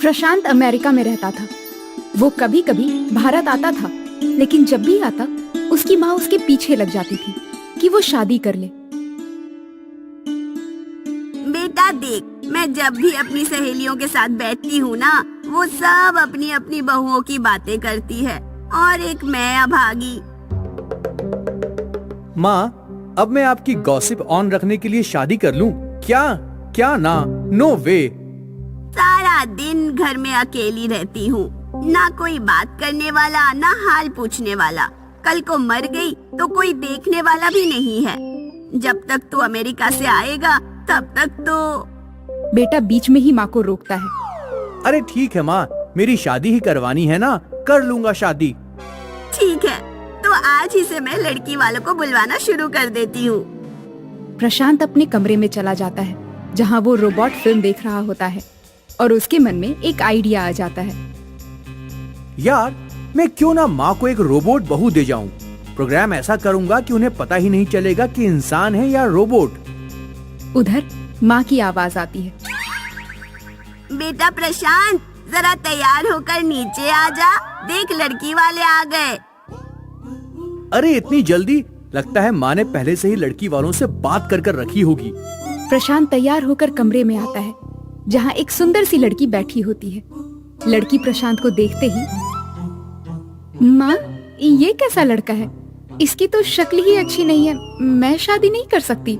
प्रशांत America में रहता था। वो कभी कभी भारत आता था, लेकिन जब भी आता उसकी माँ उसके पीछे लग जाती थी कि वो शादी कर ले। बेटा देख, मैं जब भी अपनी सहेलियों के साथ बैठती हूँ ना, वो सब अपनी अपनी बहुओं की बातें करती है और एक मैं अभागी। माँ, अब मैं आपकी गॉसिप ऑन रखने के लिए शादी कर लूं? क्या क्या ना, नो वे। सारा दिन घर में अकेली रहती हूँ, ना कोई बात करने वाला, ना हाल पूछने वाला। कल को मर गई तो कोई देखने वाला भी नहीं है। जब तक तू अमेरिका से आएगा तब तक तो। बेटा बीच में ही माँ को रोकता है। अरे ठीक है माँ, मेरी शादी ही करवानी है ना, कर लूंगा शादी। ठीक है, तो आज ही से मैं लड़की वालों को बुलवाना शुरू कर देती हूँ। प्रशांत अपने कमरे में चला जाता है जहाँ वो रोबोट फिल्म देख रहा होता है और उसके मन में एक आइडिया आ जाता है। यार, मैं क्यों ना माँ को एक रोबोट बहू दे जाऊं। प्रोग्राम ऐसा करूंगा कि उन्हें पता ही नहीं चलेगा कि इंसान है या रोबोट। उधर माँ की आवाज आती है। बेटा प्रशांत, जरा तैयार होकर नीचे आ जा, देख लड़की वाले आ गए। अरे इतनी जल्दी? लगता है माँ ने पहले से ही लड़की वालों से बात कर रखी होगी। प्रशांत तैयार होकर कमरे में आता है जहाँ एक सुंदर सी लड़की बैठी होती है। लड़की प्रशांत को देखते ही, माँ ये कैसा लड़का है, इसकी तो शक्ल ही अच्छी नहीं है, मैं शादी नहीं कर सकती।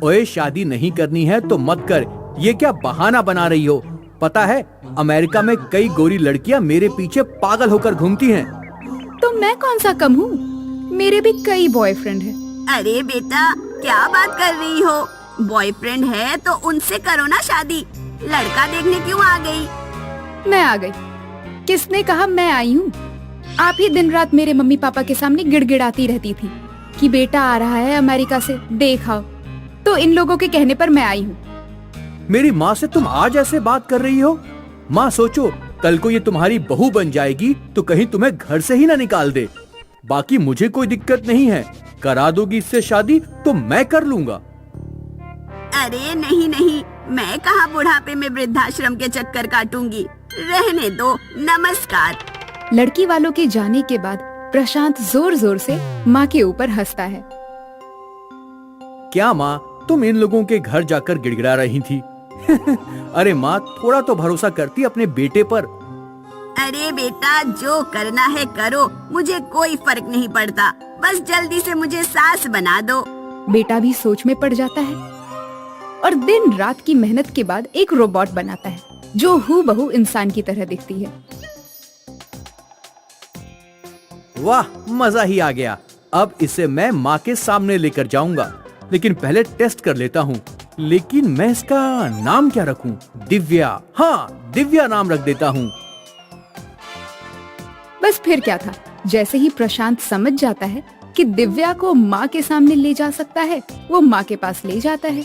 ओए, शादी नहीं करनी है तो मत कर, ये क्या बहाना बना रही हो? पता है अमेरिका में कई गोरी लड़कियां मेरे पीछे पागल होकर घूमती हैं। तो मैं कौन सा कम हूँ, मेरे भी कई बॉयफ्रेंड हैं। अरे बेटा, क्या बात कर रही हो? बॉयफ्रेंड है तो उनसे करो ना शादी, लड़का देखने क्यों आ गई? मैं आ गई? किसने कहा मैं आई हूँ? आप ही दिन रात मेरे मम्मी पापा के सामने गिड़गिड़ाती रहती थी कि बेटा आ रहा है अमेरिका से, देख आओ। तो इन लोगों के कहने पर मैं आई हूँ। मेरी माँ से तुम आज ऐसे बात कर रही हो? माँ सोचो, कल को ये तुम्हारी बहू बन जाएगी तो कहीं तुम्हें घर से ही ना निकाल दे। बाकी मुझे कोई दिक्कत नहीं है, करा दोगी इससे शादी तो मैं कर लूंगा। अरे नहीं नहीं, मैं कहाँ बुढ़ापे में वृद्धाश्रम के चक्कर काटूंगी, रहने दो, नमस्कार। लड़की वालों के जाने के बाद प्रशांत जोर जोर से माँ के ऊपर हंसता है। क्या माँ, तुम इन लोगों के घर जाकर गिड़गिड़ा रही थी? अरे माँ, थोड़ा तो भरोसा करती अपने बेटे पर। अरे बेटा, जो करना है करो, मुझे कोई फर्क नहीं पड़ता, बस जल्दी से मुझे सास बना दो। बेटा भी सोच में पड़ जाता है और दिन रात की मेहनत के बाद एक रोबोट बनाता है जो हूबहू इंसान की तरह दिखती है। वाह, मजा ही आ गया। अब इसे मैं माँ के सामने लेकर जाऊंगा, लेकिन पहले टेस्ट कर लेता हूँ। लेकिन मैं इसका नाम क्या रखूं? दिव्या, हाँ दिव्या नाम रख देता हूँ। बस फिर क्या था, जैसे ही प्रशांत समझ जाता है कि दिव्या को माँ के सामने ले जा सकता है, वो माँ के पास ले जाता है।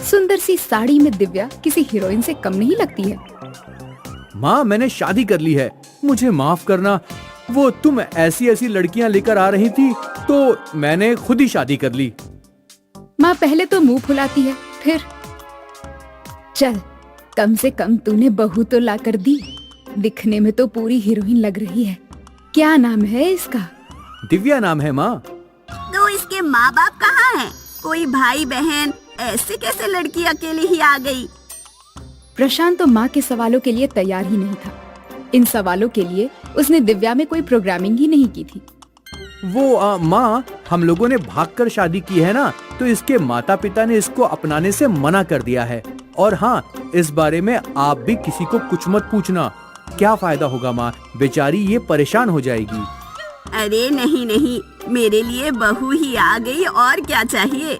सुंदर सी साड़ी में दिव्या किसी हीरोइन से कम नहीं लगती है। माँ, मैंने शादी कर ली है, मुझे माफ करना। वो तुम ऐसी ऐसी लड़कियाँ लेकर आ रही थी तो मैंने खुद ही शादी कर ली। माँ पहले तो मुंह फुलाती है, फिर चल, कम से कम तूने बहू तो ला कर दी, दिखने में तो पूरी हीरोइन लग रही है। क्या नाम है इसका? दिव्या नाम है माँ। तो इसके माँ बाप कहाँ हैं? कोई भाई बहन? ऐसे कैसे लड़की अकेली ही आ गई? प्रशांत तो माँ के सवालों के लिए तैयार ही नहीं था। इन सवालों के लिए उसने दिव्या में कोई प्रोग्रामिंग ही नहीं की थी। वो माँ, हम लोगों ने भागकर शादी की है ना, तो इसके माता पिता ने इसको अपनाने से मना कर दिया है। और हाँ, इस बारे में आप भी किसी को कुछ मत पूछना। क्या फायदा होगा माँ, बेचारी ये परेशान हो जाएगी। अरे नहीं नहीं, मेरे लिए बहू ही आ गई, और क्या चाहिए।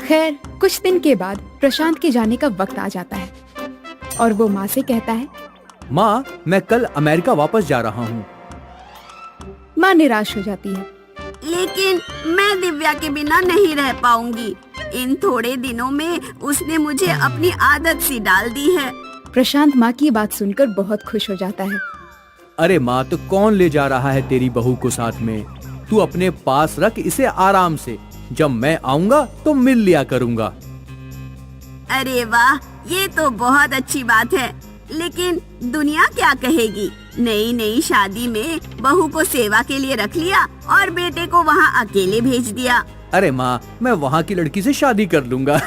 खैर, कुछ दिन के बाद प्रशांत के जाने का वक्त आ जाता है और वो माँ से कहता है, माँ, मैं कल अमेरिका वापस जा रहा हूँ। माँ निराश हो जाती है। लेकिन मैं दिव्या के बिना नहीं रह पाऊंगी। इन थोड़े दिनों में उसने मुझे अपनी आदत सी डाल दी है। प्रशांत माँ की बात सुनकर बहुत खुश हो जाता है। अरे माँ, तो कौन ले जा रहा है तेरी बहू को साथ में? तू अपने पास रख इसे आराम से, जब मैं आऊंगा तो मिल लिया करूंगा। अरे वाह, ये तो बहुत अच्छी बात है, लेकिन दुनिया क्या कहेगी? नई नई शादी में बहू को सेवा के लिए रख लिया और बेटे को वहाँ अकेले भेज दिया। अरे माँ, मैं वहाँ की लड़की से शादी कर लूंगा।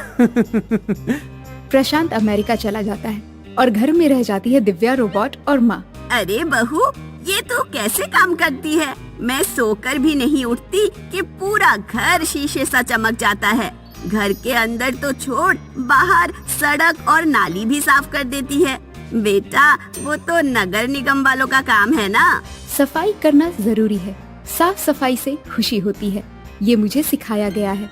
प्रशांत अमेरिका चला जाता है और घर में रह जाती है दिव्या, रोबोट और माँ। अरे बहू, ये तो कैसे काम करती है? मैं सोकर भी नहीं उठती कि पूरा घर शीशे सा चमक जाता है। घर के अंदर तो छोड़, बाहर सड़क और नाली भी साफ कर देती है। बेटा, वो तो नगर निगम वालों का काम है ना। सफाई करना जरूरी है, साफ सफाई से खुशी होती है, ये मुझे सिखाया गया है।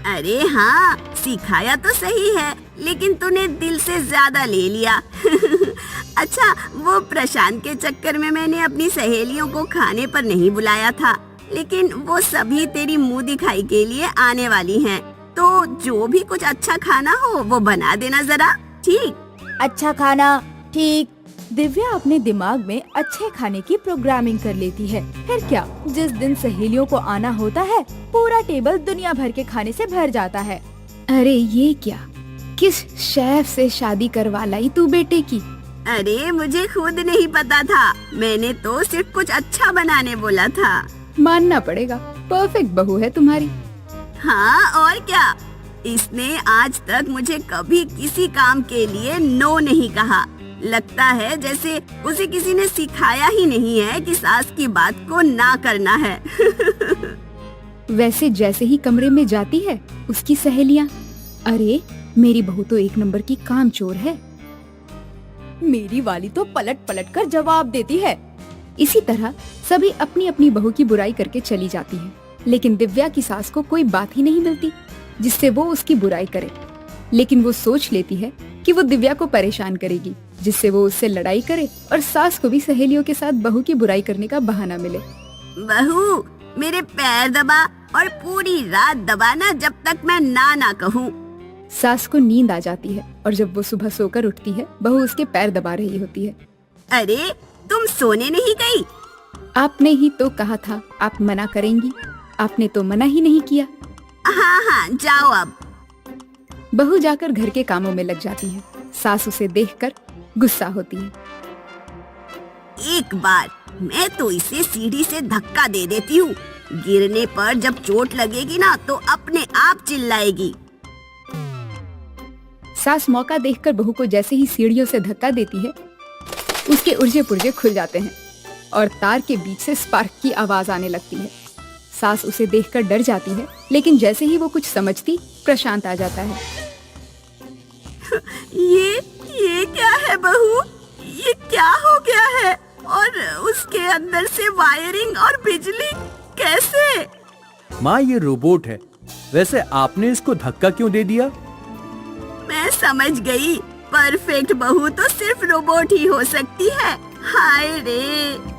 अरे हाँ, सिखाया तो सही है, लेकिन तूने दिल से ज्यादा ले लिया। अच्छा, वो प्रशांत के चक्कर में मैंने अपनी सहेलियों को खाने पर नहीं बुलाया था, लेकिन वो सभी तेरी मुंह दिखाई के लिए आने वाली हैं। तो जो भी कुछ अच्छा खाना हो वो बना देना जरा, ठीक? अच्छा खाना, ठीक। दिव्या अपने दिमाग में अच्छे खाने की प्रोग्रामिंग कर लेती है। फिर क्या, जिस दिन सहेलियों को आना होता है, पूरा टेबल दुनिया भर के खाने से भर जाता है। अरे ये क्या, किस शेफ से शादी करवा लाई तू बेटे की? अरे मुझे खुद नहीं पता था, मैंने तो सिर्फ कुछ अच्छा बनाने बोला था। मानना पड़ेगा, परफेक्ट बहू है तुम्हारी। हाँ और क्या, इसने आज तक मुझे कभी किसी काम के लिए नो नहीं कहा। लगता है जैसे उसे किसी ने सिखाया ही नहीं है कि सास की बात को ना करना है। वैसे जैसे ही कमरे में जाती है, उसकी सहेलियाँ, अरे मेरी बहू तो एक नंबर की कामचोर है। मेरी वाली तो पलट पलट कर जवाब देती है। इसी तरह सभी अपनी अपनी बहू की बुराई करके चली जाती है, लेकिन दिव्या की सास को कोई बात ही नहीं मिलती जिससे वो उसकी बुराई करे। लेकिन वो सोच लेती है कि वो दिव्या को परेशान करेगी, जिससे वो उससे लड़ाई करे और सास को भी सहेलियों के साथ बहू की बुराई करने का बहाना मिले। बहू, मेरे पैर दबा और पूरी रात दबाना जब तक मैं ना कहूँ। सास को नींद आ जाती है और जब वो सुबह सोकर उठती है, बहू उसके पैर दबा रही होती है। अरे तुम सोने नहीं गई? आपने ही तो कहा था आप मना करेंगी, आपने तो मना ही नहीं किया। हाँ, जाओ अब। बहू जाकर घर के कामों में लग जाती है। सास उसे देखकर गुस्सा होती है। एक बार मैं तो इसे सीढ़ी से धक्का दे देती हूँ, गिरने पर जब चोट लगेगी ना तो अपने आप चिल्लाएगी। सास मौका देखकर बहू को जैसे ही सीढ़ियों से धक्का देती है, उसके उर्जे पुर्जे खुल जाते हैं और तार के बीच से स्पार्क की आवाज आने लगती है। सास उसे देखकर डर जाती है, लेकिन जैसे ही वो कुछ समझती, प्रशांत आ जाता है। ये क्या है बहू? ये क्या हो गया है? और उसके अंदर से वायरिंग और बिजली कैसे? माँ, ये रोबोट है। वैसे आपने इसको धक्का क्यों दे दिया? मैं समझ गई, परफेक्ट बहू तो सिर्फ रोबोट ही हो सकती है। हाय रे।